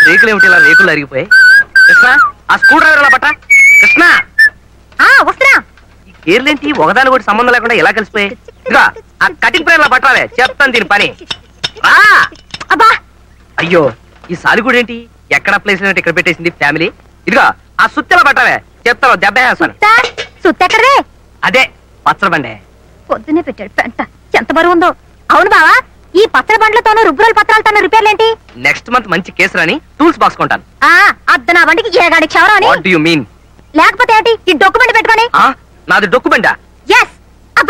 రేకులేమిటి ఇలా రేకులు అరిగిపోయాయి? కృష్ణ, ఆ స్క్రూ డ్రైవర్ ఎలా పట్ట? కృష్ణ, వస్తున్నా. ఈ గేర్లేంటి ఒకదాని కూడా సంబంధం లేకుండా ఎలా కలిసిపోయాయి? ఇదిగా ఆ కటింగ్ ప్లేన్ లా పట్టాలే, చెప్తాను దీని పని. అయ్యో, ఈ సాలిగూడు ఏంటి ఎక్కడ ప్లేస్ ఇక్కడ పెట్టేసింది ఫ్యామిలీ? ఇదిగా ఆ సుత్తెలా పట్టాలే, చెప్తాను దెబ్బ వేస్తాను. సుత్తెక్కడే? అదే పచ్చడి బండే. పొద్దునే పెట్టాడు పెంట, ఎంత బరువు ఉందో. అవును బావా, ఈ పచ్చడి బండ్లతోనూ రుబ్బురోల పత్రాలతోనూ రిపేర్లేంటి? నెక్స్ట్ మంత్ మంచి కేసు రాని టూల్స్ బాక్స్ కొంటాను. అద్ద నా బండికి ఏగాడి క్షవరం అని. What do you mean? లేకపోతే ఏంటి ఈ డొక్యుమెంట్ పెట్టుకొని? నాది డొక్యుమెంటా? yes.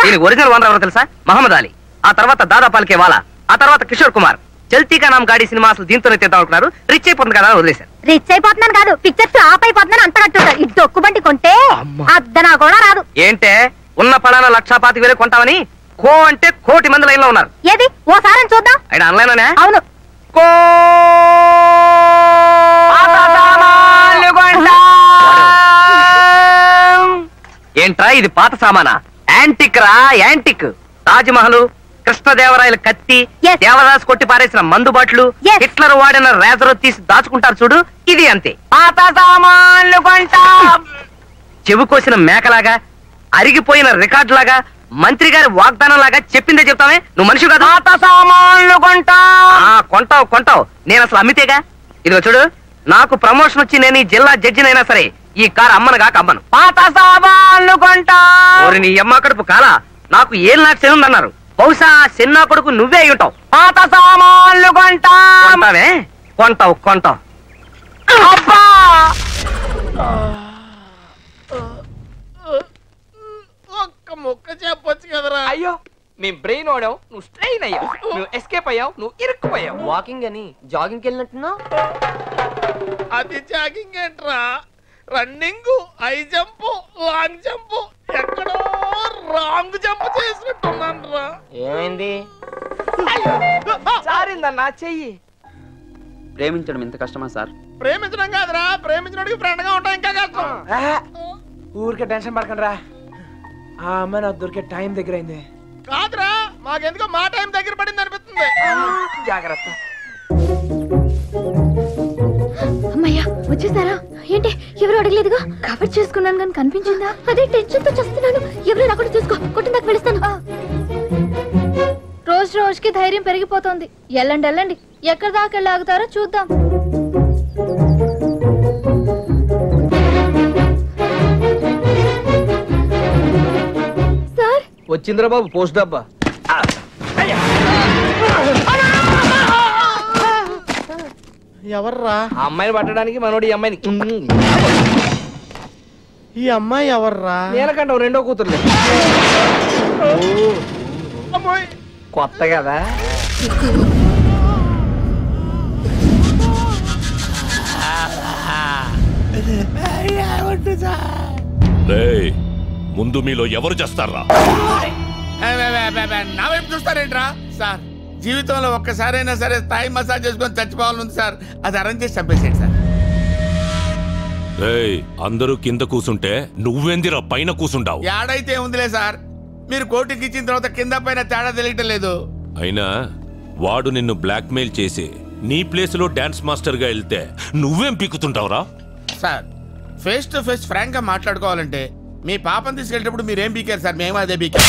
దీనికి ఒరిజినల్ ఓనర్ ఎవరో తెలుసా? మహమ్మద్ అలీ. ఆ తర్వాత దాదా పాల్కే వాలా, ఆ తర్వాత కిషోర్ కుమార్. చల్తీ కా నామ్ గాడి సినిమా అసలు దీంతోనే తీద్దాం అనుకున్నారు. రిచ్ అయిపోతుంది కదా వదిలేశారు. రిచ్ అయిపోతున్నాను కాదు, పిక్చర్స్ ఆఫ్ అయిపోతున్నాను అంత కట్టుంటారు. ఈ డొక్యుమెంట్ కొంటే అద్దనా కూడా రాదు. ఏంటే ఉన్న పలానా 1,25,000 కొంటామని కో అంటే కోటి మంది లైన్ లో ఉన్నారు. ఏది ఓసారి చూద్దాం. ఆయన ఆన్లైన్. అవును. కో ఏంట్రా ఇది పాత సామానా? యాంటిక్ రా, యాంటిక్. తాజ్మహల్, కృష్ణదేవరాయల కత్తి, దేవదాస్ కొట్టి పారేసిన మందుబాట్లు, హిట్లర్ వాడిన రేజర్ తీసి దాచుకుంటారు చూడు, ఇది అంతే. పాత సామాన్లు కొంటా. చెవి కోసిన మేకలాగా, అరిగిపోయిన రికార్డు లాగా, మంత్రి గారి వాగ్దానం లాగా చెప్పిందే చెప్తామే. నువ్వు మనిషి కదా. పాత సామాన్లు కొంటా. కొంటావు కొంటావు, నేను అసలు అమ్మితేగా. ఇదిగో చూడు, నాకు ప్రమోషన్ వచ్చి నేను ఈ జిల్లా జడ్జినైనా సరే ఈ కారు అమ్మనుగా అమ్మను. పాత సామాన్లు కొంటా. నీ అమ్మ కడుపు కాలా, నాకు ఏం నాకు చెందన్నారు. బహుశా చిన్న కొడుకు నువ్వే అయి ఉంటావు. పాత సామాన్లు కొంటావే. కొంటావు కొంటావు. ఒక్క ముక్క చెప్పొచ్చు కదరా. అయ్యో, మీ బ్రెయిన్ ఓడావు, నువ్వు స్ట్రెయిన్ అయ్యావు. నువ్వు ఎస్కేప్ అయ్యావు, నువ్వు ఇరుక్కుపోయావు. వాకింగ్ అని జాగింగ్కి వెళ్ళినట్టున్నావు. అది జాగింగ్ ఏంట్రా, running, high jump, long jump, ఎక్కడో రాంగ్ జంప్ చేసినట్టున్నాను రా. ఏమైంది? సారిందన్నా చెయ్యి. ప్రేమించడం ఇంత కష్టమా సార్? ప్రేమించడం కాదురా, ప్రేమించడానికి ఫ్రెండ్ గా ఉంటాం ఇంకా కష్టం. ఊరికే టెన్షన్ పడకండి రా, ఆ అమ్మాయి నాకు దొరికే టైం దగ్గర అయింది. కాదురా, మాకెందుకో మా టైం దగ్గర పడింది అనిపిస్తుంది. జాగ్రత్త. అమ్మయ్యా వచ్చేసారా? ఏంటి ఎవరు అడగలేదుగా? కవర్ చేసుకున్నాను కానీ కనిపించిందా? అదే టెన్షన్ తో చేస్తున్నాను. ఎవరు అక్కడ చూసుకో, కొట్టిన దాకా వెళుస్తాను. రోజు రోజుకి ధైర్యం పెరిగిపోతుంది. వెళ్ళండి వెళ్ళండి, ఎక్కడి దాకా వెళ్ళి ఆగుతారో చూద్దాం. సార్ వచ్చిందిరా బాబు పోస్ట్ డబ్బా. ఎవర్రా? ఆ అమ్మాయిని పట్టడానికి మనోడు ఈ అమ్మాయిని. ఈ అమ్మాయి ఎవర్రా? నేనకంటావు రెండో కూతురు. కొత్త కదా. ముందు మీలో ఎవరు చేస్తారా? నా వైపు చూస్తారేంట్రా? సార్, జీవితంలో ఒక్కసారైనా సరే థాయ్ మసాజ్ చేసుకొని చచ్చిపోవాలని సార్. అది అరేంజ్ చేసి చంపేసేయండి సార్. అందరూ కింద కూసుంటే నువ్వెందిరా పైన కూసుంటావు? ఏడైతే ఉందిలే సార్, మీరు కోర్టుకి ఇచ్చిన తర్వాత కింద పైన తేడా తెలియటం లేదు. అయినా వాడు నిన్ను బ్లాక్ మెయిల్ చేసి నీ ప్లేస్ లో డాన్స్ మాస్టర్ గా వెళ్తే నువ్వేం పీకుతుంటావురా? Sir, face to face frank గా మాట్లాడుకోవాలంటే మీ పాపం తీసుకెళ్ళేటప్పుడు మీరేం పీకారు సార్? మేము అదే పీకారు.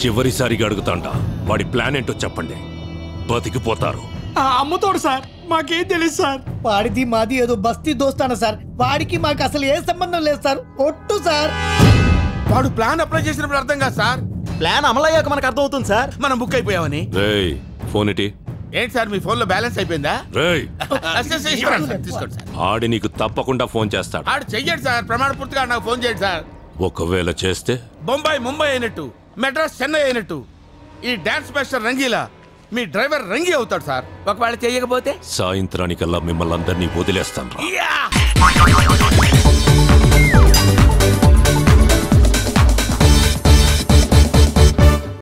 చివరిసారిగా అడుగుతాంట, వాడి ప్లాన్ ఏంటో చెప్పండి, బతికిపోతారు. అమ్ముతోడు సార్, మాకేం తెలియదు సార్. వాడిది మాది ఏదో బస్తీ దోస్తాను సార్. వాడికి మాకు అసలు ఏ సంబంధం లేదు సార్. ఒట్టు సార్. వాడు ప్లాన్ అప్లై చేసినప్పుడు అర్థం కాదు సార్. ప్లాన్ అమలయ్యాక మనకు అర్థం అవుతుంది సార్. మనం బుక్ అయిపోయామని. ఫోన్ ఇటీ. ఏంటి సార్, మీ ఫోన్ లో బ్యాలెన్స్ అయిపోయిందా? తీసుకోండి సార్. ఆడి నీకు తప్పకుండా ఫోన్ చేస్తాడు. ఆడు చెయ్యండి సార్, ప్రమాణ పూర్తిగా నాకు ఫోన్ చేయండి సార్. ఒకవేళ చేస్తే ముంబై అయినట్టు మెడ్రాస్ చెన్నై అయినట్టు ఈ డాన్స్ మాస్టర్ రంగీలా మీ డ్రైవర్ రంగి అవుతాడు సార్. ఒకవేళ చేయకపోతే సాయంత్రానికల్లా మిమ్మల్ని అందరినీ వదిలేస్తాను రా. యా!